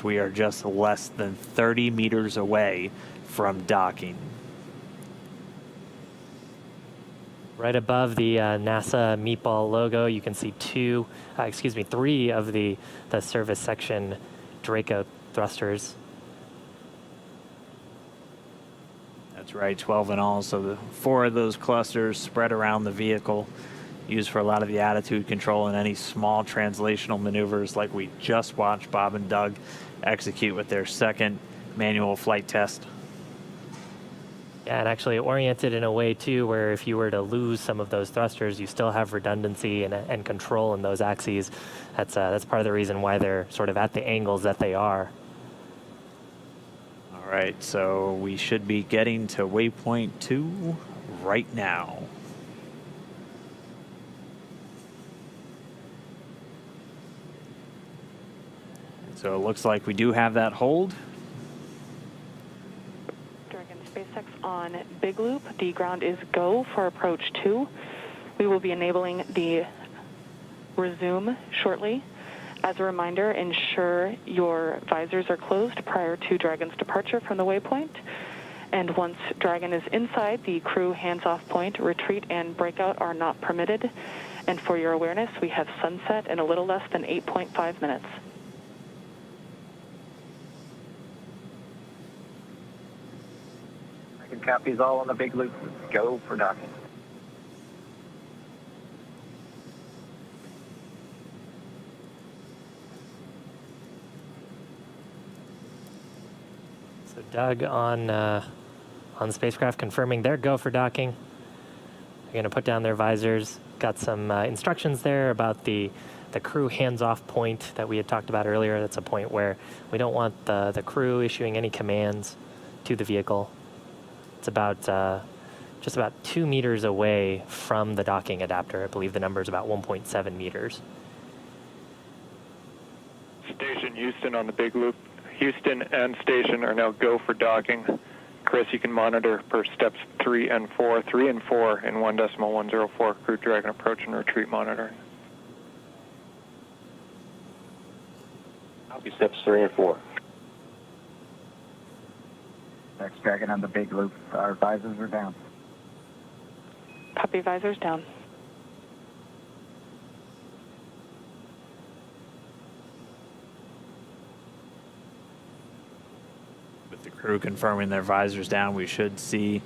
We are just less than 30 meters away from docking. Right above the NASA meatball logo, you can see three of the service section Draco thrusters. That's right, 12 in all. So the 4 of those clusters spread around the vehicle, used for a lot of the attitude control and any small translational maneuvers like we just watched Bob and Doug execute with their second manual flight test. Yeah, and actually oriented in a way too where if you were to lose some of those thrusters, you still have redundancy and control in those axes. That's part of the reason why they're sort of at the angles that they are. All right, so we should be getting to waypoint 2 right now. So it looks like we do have that hold. Dragon SpaceX on Big Loop. The ground is go for approach 2. We will be enabling the resume shortly. As a reminder, ensure your visors are closed prior to Dragon's departure from the waypoint. And once Dragon is inside the crew hands-off point, retreat and breakout are not permitted. And for your awareness, we have sunset in a little less than 8.5 minutes. Copies all on the Big Loop. Go for docking. So Doug on the spacecraft confirming their go for docking. They're going to put down their visors. Got some instructions there about the crew hands-off point that we had talked about earlier. That's a point where we don't want the crew issuing any commands to the vehicle. It's about just about 2 meters away from the docking adapter. I believe the number is about 1.7 meters. Station Houston on the Big Loop. Houston and station are now go for docking. Chris, you can monitor per steps 3 and 4. 3 and 4 in 1.104 Crew Dragon approach and retreat monitoring. Copy steps 3 and 4. Next Dragon on the Big Loop. Our visors are down. Copy, visors down. With the crew confirming their visors down, we should see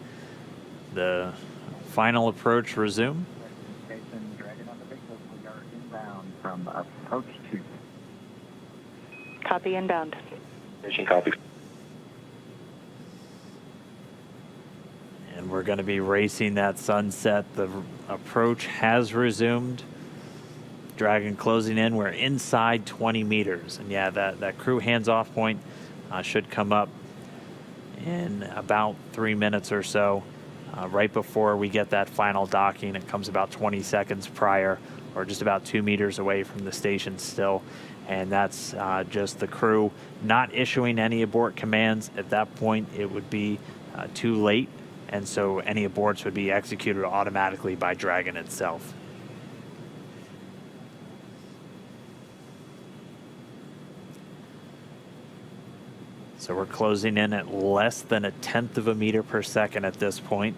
the final approach resume. Station Dragon on the Big Loop. We are inbound from approach 2. Copy, inbound. Station copy. And we're going to be racing that sunset. The approach has resumed. Dragon closing in. We're inside 20 meters. And yeah, that crew hands-off point should come up in about 3 minutes or so. Right before we get that final docking, it comes about 20 seconds prior, or just about 2 meters away from the station still. And that's just the crew not issuing any abort commands. At that point, it would be too late. And so any aborts would be executed automatically by Dragon itself. So we're closing in at less than 1/10 of a meter per second at this point.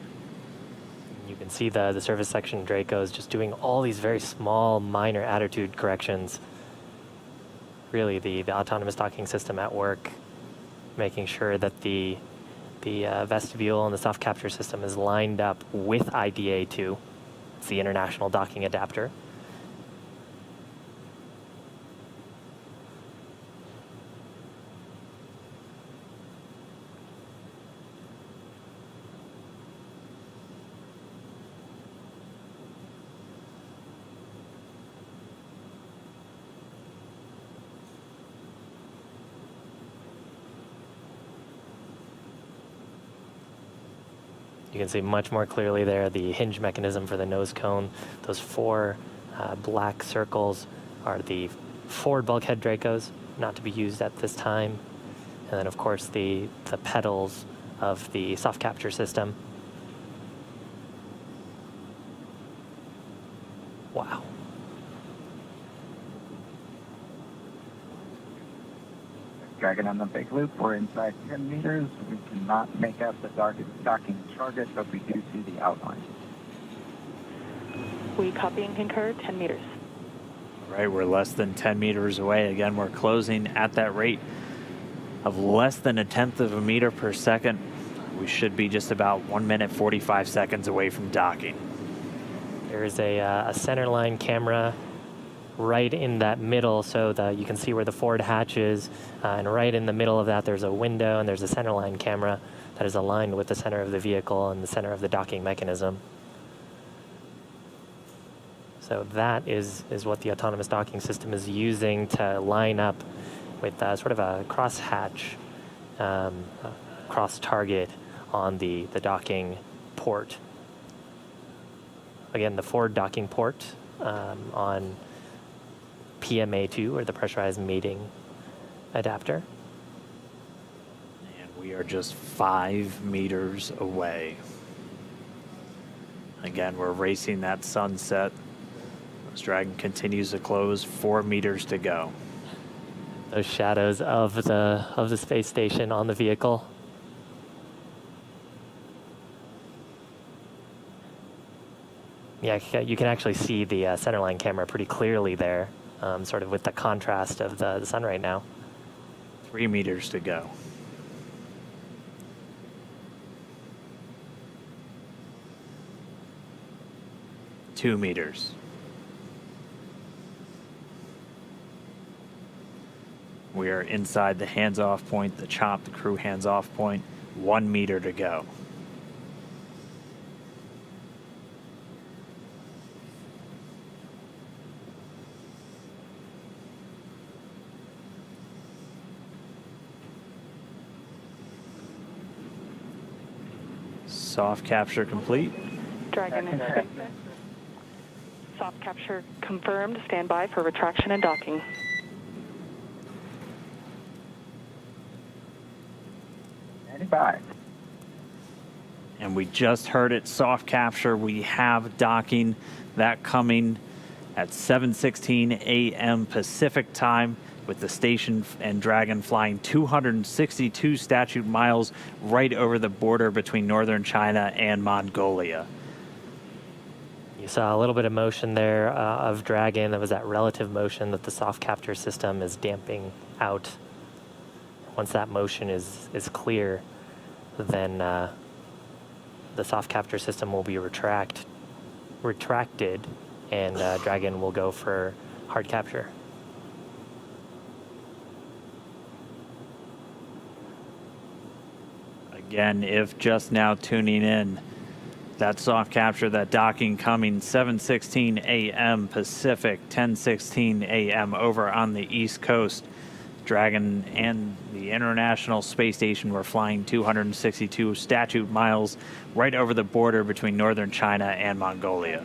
You can see the service section Dracos just doing all these very small, minor attitude corrections. Really, the autonomous docking system at work, making sure that the vestibule and the soft capture system is lined up with IDA2. It's the International Docking Adapter. You can see much more clearly there the hinge mechanism for the nose cone. Those 4 black circles are the forward bulkhead Dracos, not to be used at this time. And then, of course, the pedals of the soft capture system. Wow. Dragon on the big loop. We're inside 10 meters. We cannot make out the docking target, but we do see the outline. We copy and concur, 10 meters. All right, we're less than 10 meters away. Again, we're closing at that rate of less than 1/10 of a meter per second. We should be just about 1 minute, 45 seconds away from docking. There's a center line camera right in that middle, so that you can see where the forward hatch is, and right in the middle of that there's a window, and there's a center line camera that is aligned with the center of the vehicle and the center of the docking mechanism. So that is what the autonomous docking system is using to line up with sort of a cross-hatch, cross-target on the docking port. Again, the forward docking port on PMA2, or the pressurized mating adapter. And we are just 5 meters away. Again, we're racing that sunset. This Dragon continues to close, 4 meters to go. Those shadows of the space station on the vehicle. Yeah, you can actually see the centerline camera pretty clearly there, sort of with the contrast of the sun right now. 3 meters to go. Two meters. We are inside the hands-off point, the chop, the crew hands-off point. 1 meter to go. Soft capture complete. Dragon in space. Soft capture confirmed. Stand by for retraction and docking. Bye. And we just heard it, soft capture. We have docking, that coming at 7:16 a.m. Pacific time, with the station and Dragon flying 262 statute miles right over the border between northern China and Mongolia. You saw a little bit of motion there of Dragon. That was that relative motion that the soft capture system is damping out. Once that motion is clear, then the soft capture system will be retracted, and Dragon will go for hard capture. Again, if just now tuning in, that soft capture, that docking coming 7:16 a.m. Pacific, 10:16 a.m. over on the East Coast. Dragon and the International Space Station were flying 262 statute miles right over the border between northern China and Mongolia.